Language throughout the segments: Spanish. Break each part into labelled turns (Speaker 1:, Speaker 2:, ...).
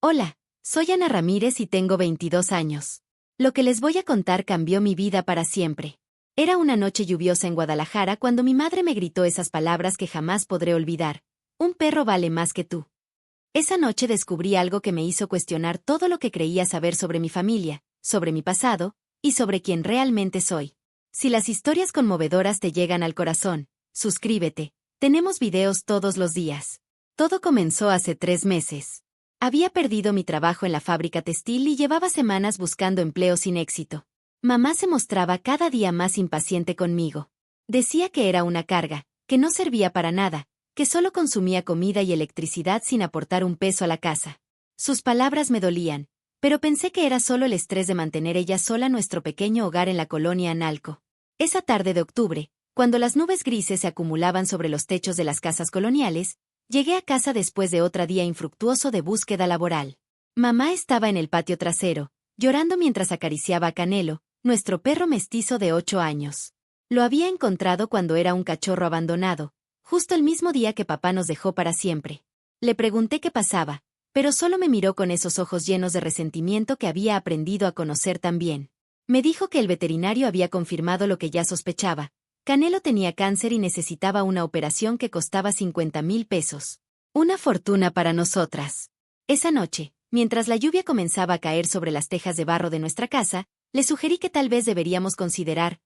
Speaker 1: Hola, soy Ana Ramírez y tengo 22 años. Lo que les voy a contar cambió mi vida para siempre. Era una noche lluviosa en Guadalajara cuando mi madre me gritó esas palabras que jamás podré olvidar. Un perro vale más que tú. Esa noche descubrí algo que me hizo cuestionar todo lo que creía saber sobre mi familia, sobre mi pasado, y sobre quién realmente soy. Si las historias conmovedoras te llegan al corazón, suscríbete. Tenemos videos todos los días. Todo comenzó hace 3 meses. Había perdido mi trabajo en la fábrica textil y llevaba semanas buscando empleo sin éxito. Mamá se mostraba cada día más impaciente conmigo. Decía que era una carga, que no servía para nada, que solo consumía comida y electricidad sin aportar un peso a la casa. Sus palabras me dolían, pero pensé que era solo el estrés de mantener ella sola nuestro pequeño hogar en la colonia Analco. Esa tarde de octubre, cuando las nubes grises se acumulaban sobre los techos de las casas coloniales, llegué a casa después de otro día infructuoso de búsqueda laboral. Mamá estaba en el patio trasero, llorando mientras acariciaba a Canelo, nuestro perro mestizo de 8 años. Lo había encontrado cuando era un cachorro abandonado, justo el mismo día que papá nos dejó para siempre. Le pregunté qué pasaba, pero solo me miró con esos ojos llenos de resentimiento que había aprendido a conocer tan bien. Me dijo que el veterinario había confirmado lo que ya sospechaba. Canelo tenía cáncer y necesitaba una operación que costaba 50,000 pesos. Una fortuna para nosotras. Esa noche, mientras la lluvia comenzaba a caer sobre las tejas de barro de nuestra casa, le sugerí que tal vez deberíamos considerar,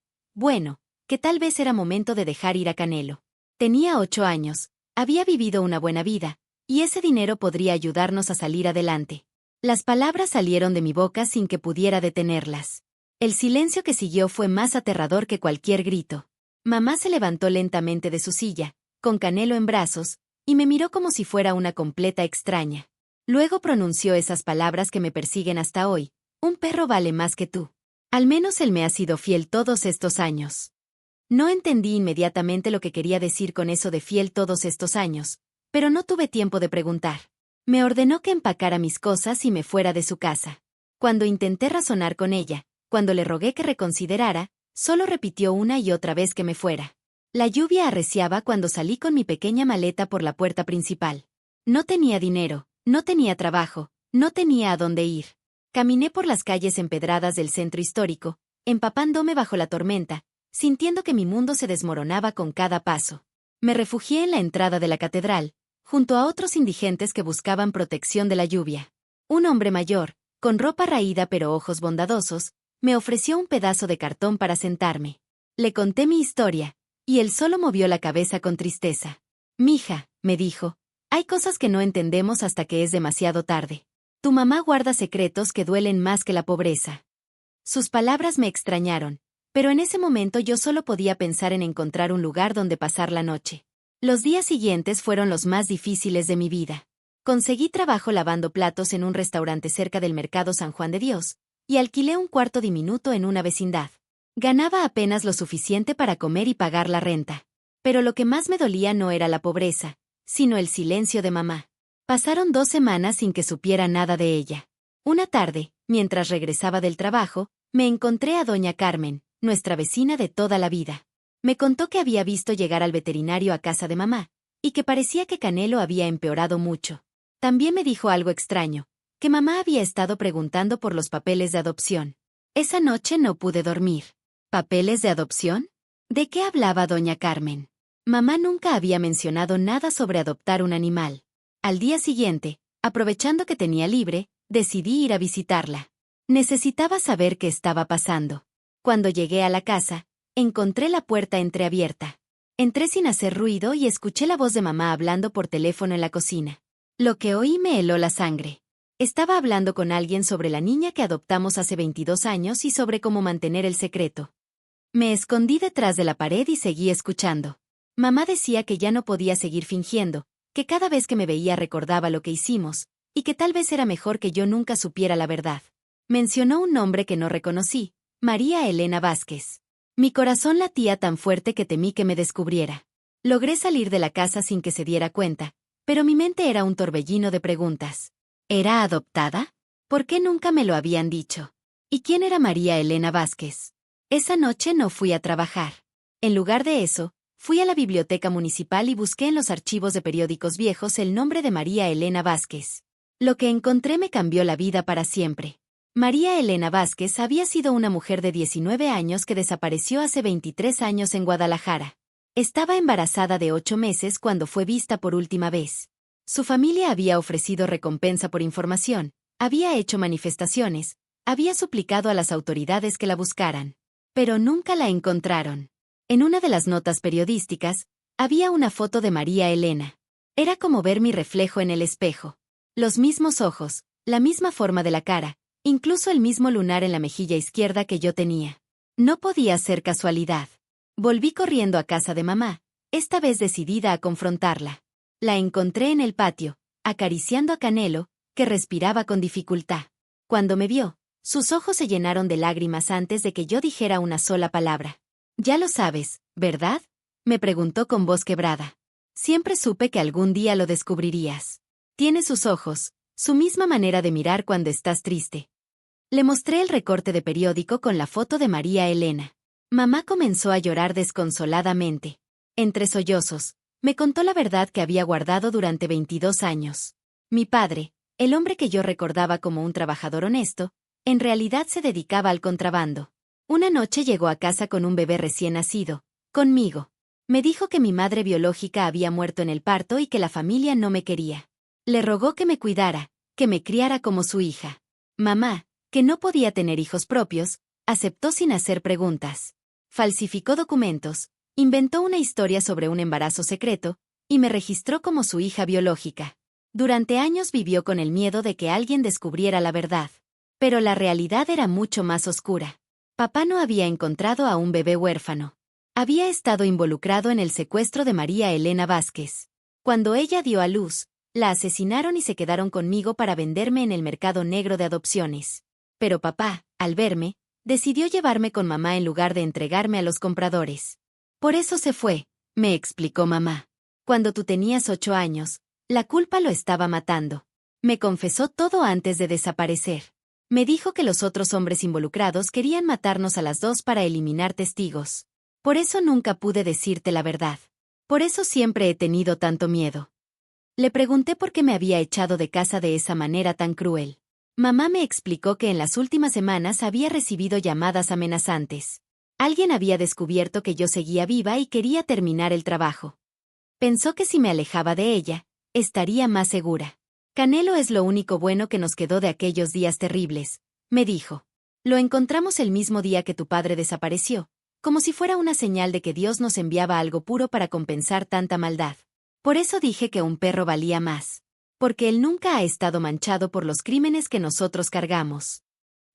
Speaker 1: que tal vez era momento de dejar ir a Canelo. Tenía 8 años, había vivido una buena vida, y ese dinero podría ayudarnos a salir adelante. Las palabras salieron de mi boca sin que pudiera detenerlas. El silencio que siguió fue más aterrador que cualquier grito. Mamá se levantó lentamente de su silla, con Canelo en brazos, y me miró como si fuera una completa extraña. Luego pronunció esas palabras que me persiguen hasta hoy: un perro vale más que tú. Al menos él me ha sido fiel todos estos años. No entendí inmediatamente lo que quería decir con eso de fiel todos estos años, pero no tuve tiempo de preguntar. Me ordenó que empacara mis cosas y me fuera de su casa. Cuando intenté razonar con ella, cuando le rogué que reconsiderara, solo repitió una y otra vez que me fuera. La lluvia arreciaba cuando salí con mi pequeña maleta por la puerta principal. No tenía dinero, no tenía trabajo, no tenía a dónde ir. Caminé por las calles empedradas del centro histórico, empapándome bajo la tormenta, sintiendo que mi mundo se desmoronaba con cada paso. Me refugié en la entrada de la catedral, junto a otros indigentes que buscaban protección de la lluvia. Un hombre mayor, con ropa raída pero ojos bondadosos, me ofreció un pedazo de cartón para sentarme. Le conté mi historia, y él solo movió la cabeza con tristeza. «Mija», me dijo, «hay cosas que no entendemos hasta que es demasiado tarde. Tu mamá guarda secretos que duelen más que la pobreza». Sus palabras me extrañaron, pero en ese momento yo solo podía pensar en encontrar un lugar donde pasar la noche. Los días siguientes fueron los más difíciles de mi vida. Conseguí trabajo lavando platos en un restaurante cerca del Mercado San Juan de Dios, y alquilé un cuarto diminuto en una vecindad. Ganaba apenas lo suficiente para comer y pagar la renta. Pero lo que más me dolía no era la pobreza, sino el silencio de mamá. Pasaron 2 semanas sin que supiera nada de ella. Una tarde, mientras regresaba del trabajo, me encontré a doña Carmen, nuestra vecina de toda la vida. Me contó que había visto llegar al veterinario a casa de mamá, y que parecía que Canelo había empeorado mucho. También me dijo algo extraño, que mamá había estado preguntando por los papeles de adopción. Esa noche no pude dormir. ¿Papeles de adopción? ¿De qué hablaba doña Carmen? Mamá nunca había mencionado nada sobre adoptar un animal. Al día siguiente, aprovechando que tenía libre, decidí ir a visitarla. Necesitaba saber qué estaba pasando. Cuando llegué a la casa, encontré la puerta entreabierta. Entré sin hacer ruido y escuché la voz de mamá hablando por teléfono en la cocina. Lo que oí me heló la sangre. Estaba hablando con alguien sobre la niña que adoptamos hace 22 años y sobre cómo mantener el secreto. Me escondí detrás de la pared y seguí escuchando. Mamá decía que ya no podía seguir fingiendo, que cada vez que me veía recordaba lo que hicimos, y que tal vez era mejor que yo nunca supiera la verdad. Mencionó un nombre que no reconocí: María Elena Vázquez. Mi corazón latía tan fuerte que temí que me descubriera. Logré salir de la casa sin que se diera cuenta, pero mi mente era un torbellino de preguntas. ¿Era adoptada? ¿Por qué nunca me lo habían dicho? ¿Y quién era María Elena Vázquez? Esa noche no fui a trabajar. En lugar de eso, fui a la biblioteca municipal y busqué en los archivos de periódicos viejos el nombre de María Elena Vázquez. Lo que encontré me cambió la vida para siempre. María Elena Vázquez había sido una mujer de 19 años que desapareció hace 23 años en Guadalajara. Estaba embarazada de 8 meses cuando fue vista por última vez. Su familia había ofrecido recompensa por información, había hecho manifestaciones, había suplicado a las autoridades que la buscaran. Pero nunca la encontraron. En una de las notas periodísticas, había una foto de María Elena. Era como ver mi reflejo en el espejo. Los mismos ojos, la misma forma de la cara, incluso el mismo lunar en la mejilla izquierda que yo tenía. No podía ser casualidad. Volví corriendo a casa de mamá, esta vez decidida a confrontarla. La encontré en el patio, acariciando a Canelo, que respiraba con dificultad. Cuando me vio, sus ojos se llenaron de lágrimas antes de que yo dijera una sola palabra. «Ya lo sabes, ¿verdad?», me preguntó con voz quebrada. «Siempre supe que algún día lo descubrirías. Tiene sus ojos, su misma manera de mirar cuando estás triste». Le mostré el recorte de periódico con la foto de María Elena. Mamá comenzó a llorar desconsoladamente. Entre sollozos, me contó la verdad que había guardado durante 22 años. Mi padre, el hombre que yo recordaba como un trabajador honesto, en realidad se dedicaba al contrabando. Una noche llegó a casa con un bebé recién nacido, conmigo. Me dijo que mi madre biológica había muerto en el parto y que la familia no me quería. Le rogó que me cuidara, que me criara como su hija. Mamá, que no podía tener hijos propios, aceptó sin hacer preguntas. Falsificó documentos, inventó una historia sobre un embarazo secreto, y me registró como su hija biológica. Durante años vivió con el miedo de que alguien descubriera la verdad. Pero la realidad era mucho más oscura. Papá no había encontrado a un bebé huérfano. Había estado involucrado en el secuestro de María Elena Vázquez. Cuando ella dio a luz, la asesinaron y se quedaron conmigo para venderme en el mercado negro de adopciones. Pero papá, al verme, decidió llevarme con mamá en lugar de entregarme a los compradores. Por eso se fue, me explicó mamá. Cuando tú tenías 8 años, la culpa lo estaba matando. Me confesó todo antes de desaparecer. Me dijo que los otros hombres involucrados querían matarnos a las dos para eliminar testigos. Por eso nunca pude decirte la verdad. Por eso siempre he tenido tanto miedo. Le pregunté por qué me había echado de casa de esa manera tan cruel. Mamá me explicó que en las últimas semanas había recibido llamadas amenazantes. Alguien había descubierto que yo seguía viva y quería terminar el trabajo. Pensó que si me alejaba de ella, estaría más segura. Canelo es lo único bueno que nos quedó de aquellos días terribles, me dijo. Lo encontramos el mismo día que tu padre desapareció, como si fuera una señal de que Dios nos enviaba algo puro para compensar tanta maldad. Por eso dije que un perro valía más. Porque él nunca ha estado manchado por los crímenes que nosotros cargamos.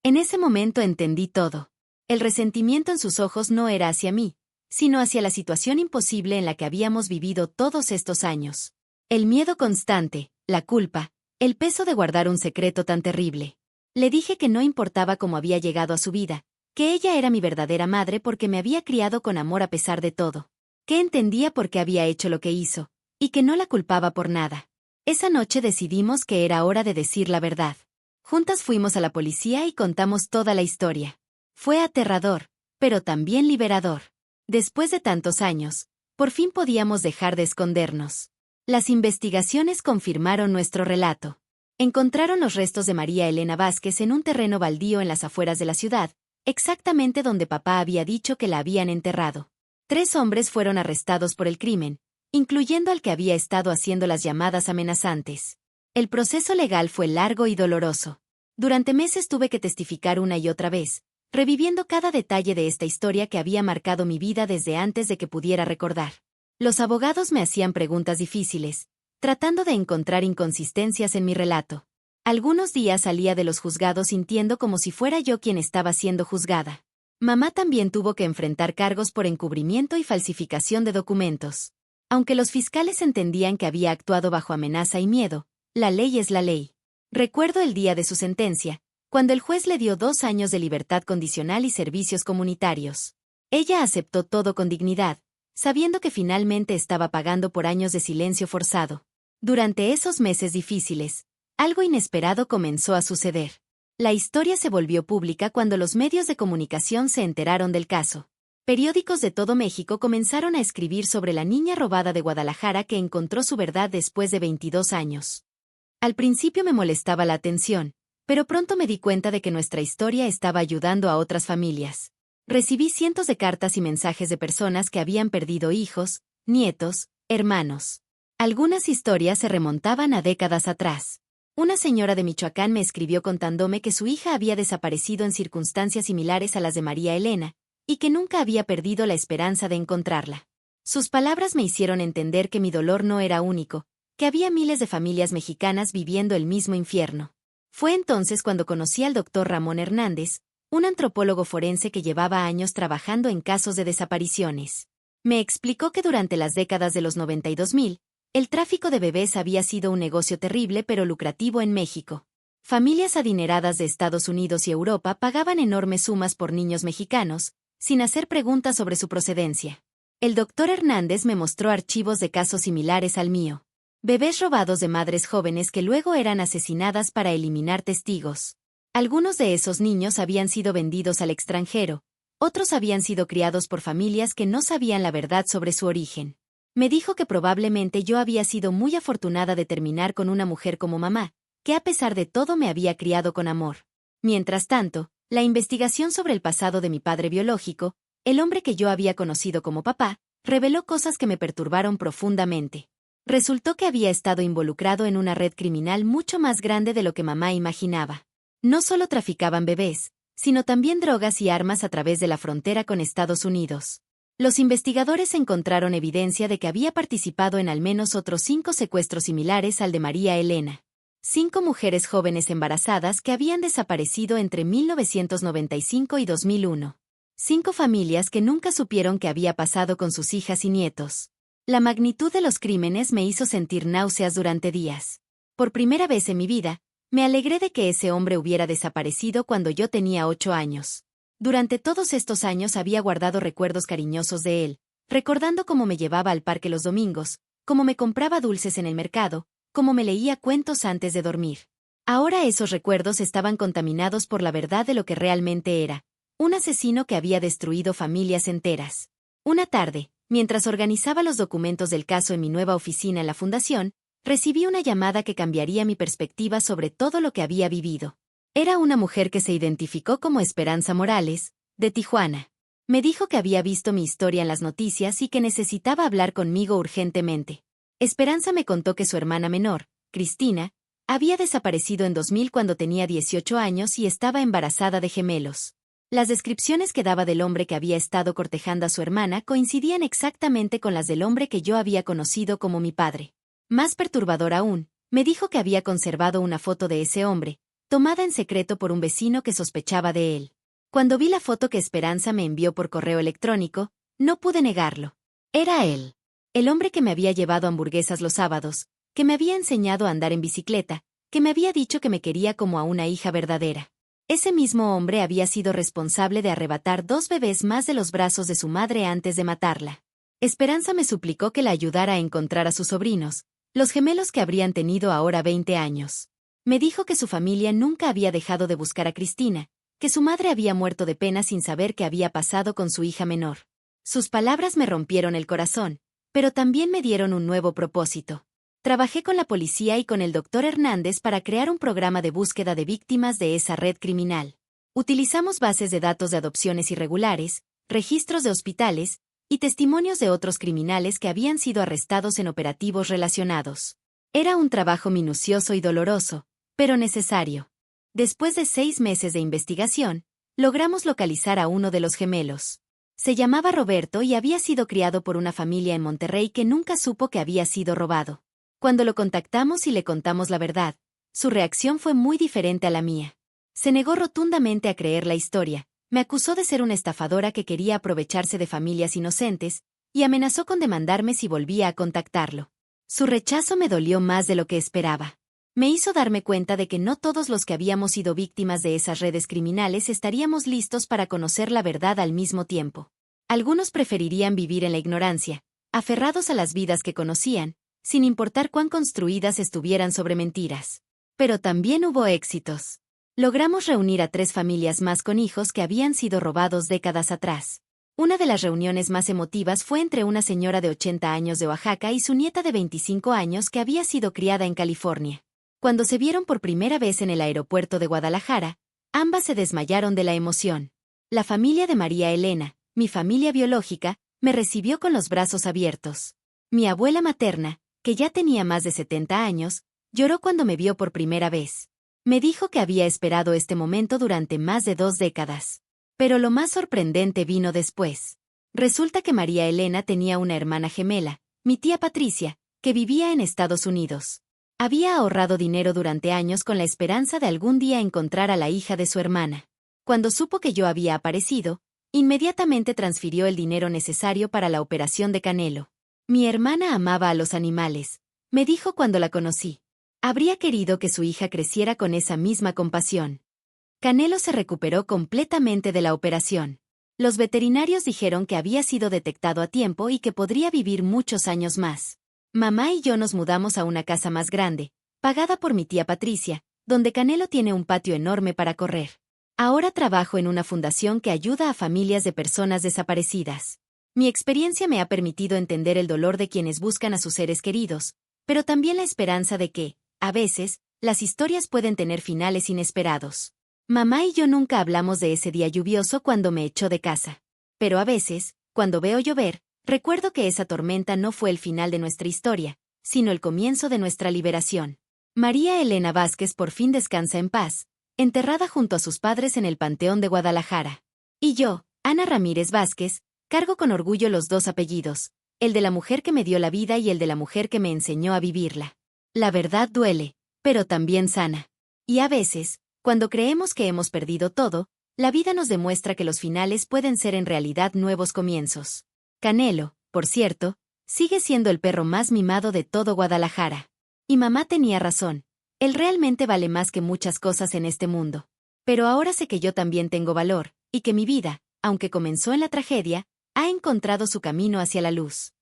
Speaker 1: En ese momento entendí todo. El resentimiento en sus ojos no era hacia mí, sino hacia la situación imposible en la que habíamos vivido todos estos años. El miedo constante, la culpa, el peso de guardar un secreto tan terrible. Le dije que no importaba cómo había llegado a su vida, que ella era mi verdadera madre porque me había criado con amor a pesar de todo, que entendía por qué había hecho lo que hizo, y que no la culpaba por nada. Esa noche decidimos que era hora de decir la verdad. Juntas fuimos a la policía y contamos toda la historia. Fue aterrador, pero también liberador. Después de tantos años, por fin podíamos dejar de escondernos. Las investigaciones confirmaron nuestro relato. Encontraron los restos de María Elena Vázquez en un terreno baldío en las afueras de la ciudad, exactamente donde papá había dicho que la habían enterrado. 3 hombres fueron arrestados por el crimen, incluyendo al que había estado haciendo las llamadas amenazantes. El proceso legal fue largo y doloroso. Durante meses tuve que testificar una y otra vez, reviviendo cada detalle de esta historia que había marcado mi vida desde antes de que pudiera recordar. Los abogados me hacían preguntas difíciles, tratando de encontrar inconsistencias en mi relato. Algunos días salía de los juzgados sintiendo como si fuera yo quien estaba siendo juzgada. Mamá también tuvo que enfrentar cargos por encubrimiento y falsificación de documentos. Aunque los fiscales entendían que había actuado bajo amenaza y miedo, la ley es la ley. Recuerdo el día de su sentencia, cuando el juez le dio 2 años de libertad condicional y servicios comunitarios. Ella aceptó todo con dignidad, sabiendo que finalmente estaba pagando por años de silencio forzado. Durante esos meses difíciles, algo inesperado comenzó a suceder. La historia se volvió pública cuando los medios de comunicación se enteraron del caso. Periódicos de todo México comenzaron a escribir sobre la niña robada de Guadalajara que encontró su verdad después de 22 años. Al principio me molestaba la atención, pero pronto me di cuenta de que nuestra historia estaba ayudando a otras familias. Recibí cientos de cartas y mensajes de personas que habían perdido hijos, nietos, hermanos. Algunas historias se remontaban a décadas atrás. Una señora de Michoacán me escribió contándome que su hija había desaparecido en circunstancias similares a las de María Elena, y que nunca había perdido la esperanza de encontrarla. Sus palabras me hicieron entender que mi dolor no era único, que había miles de familias mexicanas viviendo el mismo infierno. Fue entonces cuando conocí al doctor Ramón Hernández, un antropólogo forense que llevaba años trabajando en casos de desapariciones. Me explicó que durante las décadas de los 90 y 2000, el tráfico de bebés había sido un negocio terrible pero lucrativo en México. Familias adineradas de Estados Unidos y Europa pagaban enormes sumas por niños mexicanos, sin hacer preguntas sobre su procedencia. El doctor Hernández me mostró archivos de casos similares al mío. Bebés robados de madres jóvenes que luego eran asesinadas para eliminar testigos. Algunos de esos niños habían sido vendidos al extranjero, otros habían sido criados por familias que no sabían la verdad sobre su origen. Me dijo que probablemente yo había sido muy afortunada de terminar con una mujer como mamá, que a pesar de todo me había criado con amor. Mientras tanto, la investigación sobre el pasado de mi padre biológico, el hombre que yo había conocido como papá, reveló cosas que me perturbaron profundamente. Resultó que había estado involucrado en una red criminal mucho más grande de lo que mamá imaginaba. No solo traficaban bebés, sino también drogas y armas a través de la frontera con Estados Unidos. Los investigadores encontraron evidencia de que había participado en al menos otros 5 secuestros similares al de María Elena. 5 mujeres jóvenes embarazadas que habían desaparecido entre 1995 y 2001. 5 familias que nunca supieron qué había pasado con sus hijas y nietos. La magnitud de los crímenes me hizo sentir náuseas durante días. Por primera vez en mi vida, me alegré de que ese hombre hubiera desaparecido cuando yo tenía 8 años. Durante todos estos años había guardado recuerdos cariñosos de él, recordando cómo me llevaba al parque los domingos, cómo me compraba dulces en el mercado, cómo me leía cuentos antes de dormir. Ahora esos recuerdos estaban contaminados por la verdad de lo que realmente era, un asesino que había destruido familias enteras. Una tarde, mientras organizaba los documentos del caso en mi nueva oficina en la fundación, recibí una llamada que cambiaría mi perspectiva sobre todo lo que había vivido. Era una mujer que se identificó como Esperanza Morales, de Tijuana. Me dijo que había visto mi historia en las noticias y que necesitaba hablar conmigo urgentemente. Esperanza me contó que su hermana menor, Cristina, había desaparecido en 2000 cuando tenía 18 años y estaba embarazada de gemelos. Las descripciones que daba del hombre que había estado cortejando a su hermana coincidían exactamente con las del hombre que yo había conocido como mi padre. Más perturbador aún, me dijo que había conservado una foto de ese hombre, tomada en secreto por un vecino que sospechaba de él. Cuando vi la foto que Esperanza me envió por correo electrónico, no pude negarlo. Era él. El hombre que me había llevado hamburguesas los sábados, que me había enseñado a andar en bicicleta, que me había dicho que me quería como a una hija verdadera. Ese mismo hombre había sido responsable de arrebatar 2 bebés más de los brazos de su madre antes de matarla. Esperanza me suplicó que la ayudara a encontrar a sus sobrinos, los gemelos que habrían tenido ahora 20 años. Me dijo que su familia nunca había dejado de buscar a Cristina, que su madre había muerto de pena sin saber qué había pasado con su hija menor. Sus palabras me rompieron el corazón, pero también me dieron un nuevo propósito. Trabajé con la policía y con el doctor Hernández para crear un programa de búsqueda de víctimas de esa red criminal. Utilizamos bases de datos de adopciones irregulares, registros de hospitales y testimonios de otros criminales que habían sido arrestados en operativos relacionados. Era un trabajo minucioso y doloroso, pero necesario. Después de 6 meses de investigación, logramos localizar a uno de los gemelos. Se llamaba Roberto y había sido criado por una familia en Monterrey que nunca supo que había sido robado. Cuando lo contactamos y le contamos la verdad, su reacción fue muy diferente a la mía. Se negó rotundamente a creer la historia, me acusó de ser una estafadora que quería aprovecharse de familias inocentes, y amenazó con demandarme si volvía a contactarlo. Su rechazo me dolió más de lo que esperaba. Me hizo darme cuenta de que no todos los que habíamos sido víctimas de esas redes criminales estaríamos listos para conocer la verdad al mismo tiempo. Algunos preferirían vivir en la ignorancia, aferrados a las vidas que conocían, sin importar cuán construidas estuvieran sobre mentiras. Pero también hubo éxitos. Logramos reunir a 3 familias más con hijos que habían sido robados décadas atrás. Una de las reuniones más emotivas fue entre una señora de 80 años de Oaxaca y su nieta de 25 años que había sido criada en California. Cuando se vieron por primera vez en el aeropuerto de Guadalajara, ambas se desmayaron de la emoción. La familia de María Elena, mi familia biológica, me recibió con los brazos abiertos. Mi abuela materna, que ya tenía más de 70 años, lloró cuando me vio por primera vez. Me dijo que había esperado este momento durante más de 2 décadas. Pero lo más sorprendente vino después. Resulta que María Elena tenía una hermana gemela, mi tía Patricia, que vivía en Estados Unidos. Había ahorrado dinero durante años con la esperanza de algún día encontrar a la hija de su hermana. Cuando supo que yo había aparecido, inmediatamente transfirió el dinero necesario para la operación de Canelo. Mi hermana amaba a los animales, me dijo cuando la conocí. Habría querido que su hija creciera con esa misma compasión. Canelo se recuperó completamente de la operación. Los veterinarios dijeron que había sido detectado a tiempo y que podría vivir muchos años más. Mamá y yo nos mudamos a una casa más grande, pagada por mi tía Patricia, donde Canelo tiene un patio enorme para correr. Ahora trabajo en una fundación que ayuda a familias de personas desaparecidas. Mi experiencia me ha permitido entender el dolor de quienes buscan a sus seres queridos, pero también la esperanza de que, a veces, las historias pueden tener finales inesperados. Mamá y yo nunca hablamos de ese día lluvioso cuando me echó de casa. Pero a veces, cuando veo llover, recuerdo que esa tormenta no fue el final de nuestra historia, sino el comienzo de nuestra liberación. María Elena Vázquez por fin descansa en paz, enterrada junto a sus padres en el Panteón de Guadalajara. Y yo, Ana Ramírez Vázquez, cargo con orgullo los 2 apellidos, el de la mujer que me dio la vida y el de la mujer que me enseñó a vivirla. La verdad duele, pero también sana. Y a veces, cuando creemos que hemos perdido todo, la vida nos demuestra que los finales pueden ser en realidad nuevos comienzos. Canelo, por cierto, sigue siendo el perro más mimado de todo Guadalajara. Y mamá tenía razón, él realmente vale más que muchas cosas en este mundo. Pero ahora sé que yo también tengo valor, y que mi vida, aunque comenzó en la tragedia, ha encontrado su camino hacia la luz.